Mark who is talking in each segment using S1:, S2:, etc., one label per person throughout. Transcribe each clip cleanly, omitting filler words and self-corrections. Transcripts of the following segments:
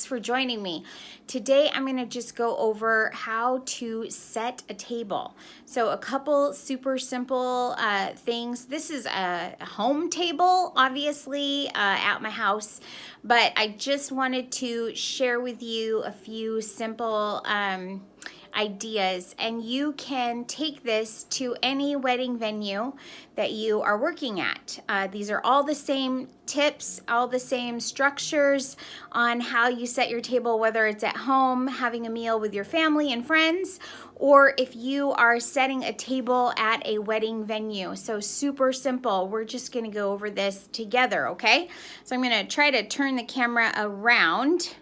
S1: for joining me. Today I'm going to just go over how to set a table. So a couple super simple things. This is a home table, obviously, at my house, but I just wanted to share with you a few simple ideas, and you can take this to any wedding venue that you are working at. These are all the same tips, all the same structures on how you set your table, whether it's at home having a meal with your family and friends, or if you are setting a table at a wedding venue. So super simple. We're just going to go over this together, okay? So I'm going to try to turn the camera around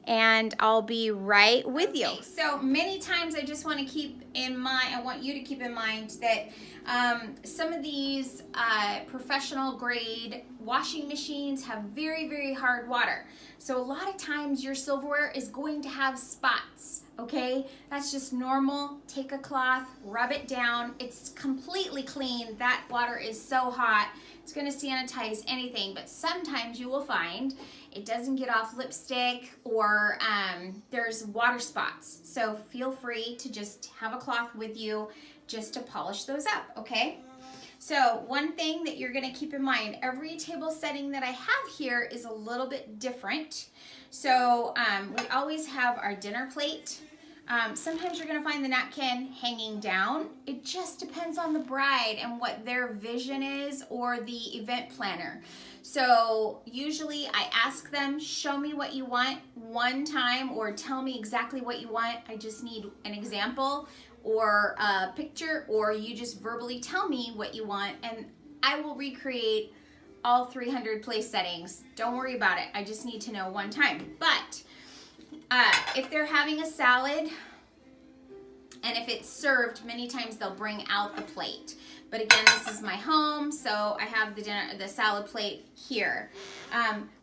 S1: and I'll be right with you. So many times I just want to keep in mind, I want you to keep in mind that some of these professional grade washing machines have very, very hard water. So a lot of times your silverware is going to have spots, okay? That's just normal. Take a cloth, rub it down. It's completely clean. That water is so hot. It's going to sanitize anything, but sometimes you will find it doesn't get off lipstick or there's water spots. So feel free to just have a cloth with you just to polish those up, okay? So one thing that you're going to keep in mind, every table setting that I have here is a little bit different. So we always have our dinner plate. Sometimes you're going to find the napkin hanging down. It just depends on the bride and what their vision is or the event planner. So usually I ask them, show me what you want one time or tell me exactly what you want. I just need an example or a picture, or you just verbally tell me what you want and I will recreate all 300 place settings. Don't worry about it. I just need to know one time. But if they're having a salad, and if it's served, many times they'll bring out the plate. But again, this is my home, so I have the salad plate here.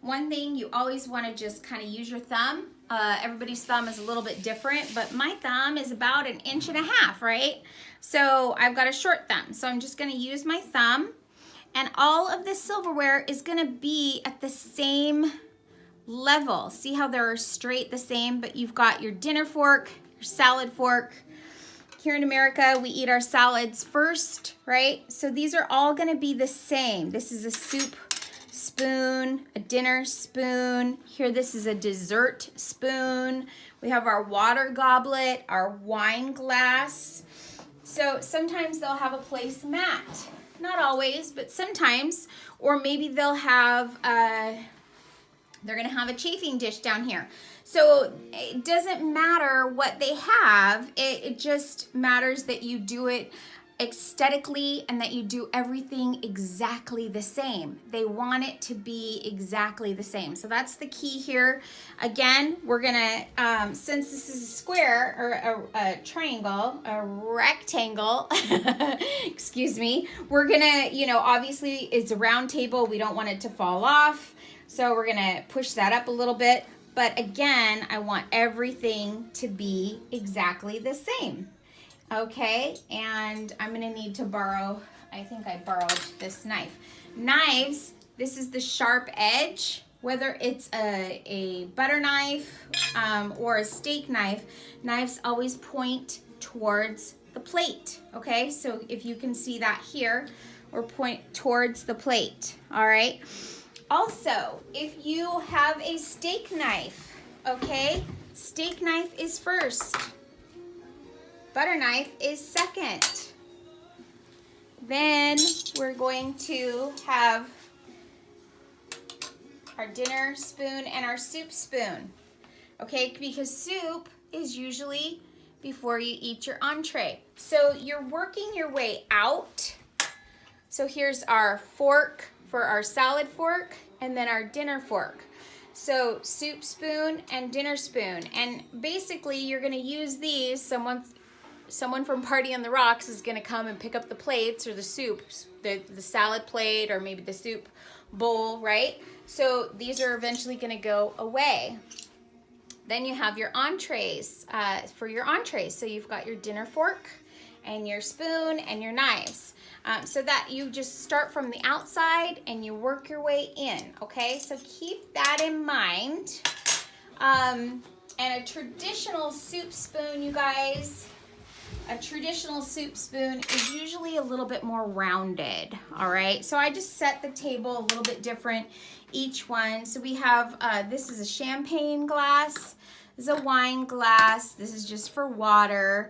S1: One thing, you always want to just kind of use your thumb. Everybody's thumb is a little bit different, but my thumb is about 1.5 inches, right? So I've got a short thumb, so I'm just going to use my thumb, and all of this silverware is going to be at the same level. See how they're straight the same, but you've got your dinner fork, your salad fork. Here in America, we eat our salads first, right? So these are all going to be the same. This is a soup spoon, a dinner spoon. Here, this is a dessert spoon. We have our water goblet, our wine glass. So sometimes they'll have a placemat. Not always, but sometimes. Or maybe they'll have they're going to have a chafing dish down here. So it doesn't matter what they have. It just matters that you do it aesthetically and that you do everything exactly the same. They want it to be exactly the same. So that's the key here. Again, we're going to, since this is a square or a triangle, a rectangle, excuse me, we're going to, obviously it's a round table. We don't want it to fall off. So we're going to push that up a little bit. But again, I want everything to be exactly the same. Okay, and I'm going to need to borrow, I think I borrowed this knife. Knives, this is the sharp edge. Whether it's a butter knife or a steak knife, knives always point towards the plate. Okay, so if you can see that here, or point towards the plate. All right. Also, if you have a steak knife, okay, steak knife is first. Butter knife is second. Then we're going to have our dinner spoon and our soup spoon, okay, because soup is usually before you eat your entree. So you're working your way out. So here's our fork for our salad fork, and then our dinner fork. So soup spoon and dinner spoon. And basically you're gonna use these. Someone from Party on the Rocks is gonna come and pick up the plates or the soups, the salad plate or maybe the soup bowl, right? So these are eventually gonna go away. Then you have your entrees for your entrees. So you've got your dinner fork and your spoon and your knives. So that you just start from the outside and you work your way in, okay? So keep that in mind. And a traditional soup spoon, you guys, a traditional soup spoon is usually a little bit more rounded, all right? So I just set the table a little bit different, each one. So we have, this is a champagne glass, this is a wine glass, this is just for water.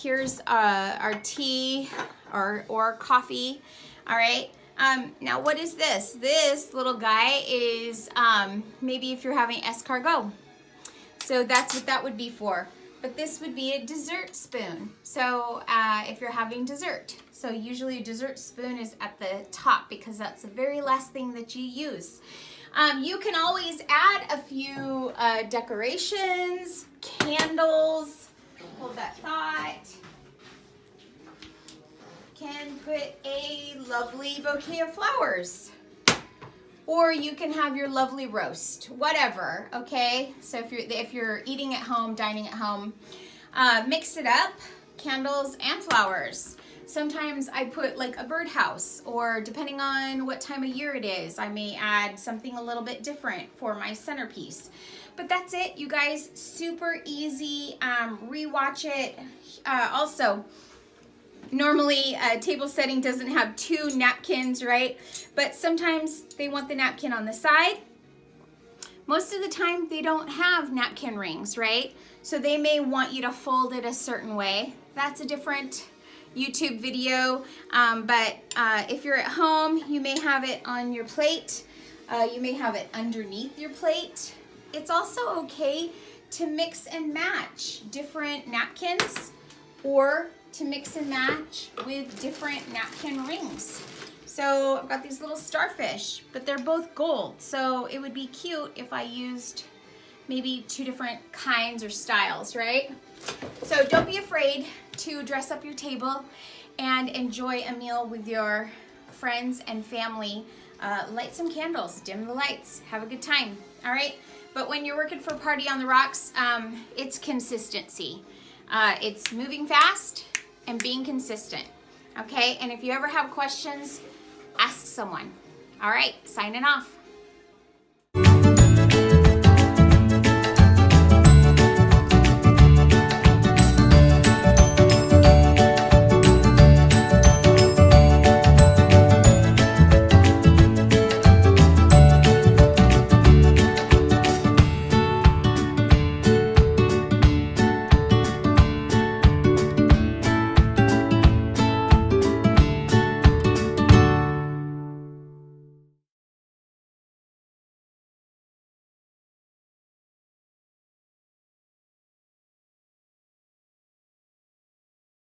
S1: Here's our tea or coffee, all right? Now what is this? This little guy is maybe if you're having escargot. So that's what that would be for. But this would be a dessert spoon. So if you're having dessert. So usually a dessert spoon is at the top because that's the very last thing that you use. You can always add a few decorations, candles. Hold that thought. Can put a lovely bouquet of flowers. Or you can have your lovely roast, whatever, okay? So if you're eating at home, dining at home, mix it up, candles and flowers. Sometimes I put like a birdhouse, or depending on what time of year it is, I may add something a little bit different for my centerpiece. But that's it, you guys, super easy, rewatch it. Also, normally a table setting doesn't have 2 napkins, right? But sometimes they want the napkin on the side. Most of the time they don't have napkin rings, right? So they may want you to fold it a certain way. That's a different YouTube video. But if you're at home, you may have it on your plate. You may have it underneath your plate. It's also okay to mix and match different napkins, or to mix and match with different napkin rings. So I've got these little starfish, but they're both gold. So it would be cute if I used maybe 2 different kinds or styles, right? So don't be afraid to dress up your table and enjoy a meal with your friends and family. Light some candles, dim the lights, have a good time, all right? But when you're working for Party on the Rocks, it's consistency. It's moving fast and being consistent, okay? And if you ever have questions, ask someone. All right, signing off.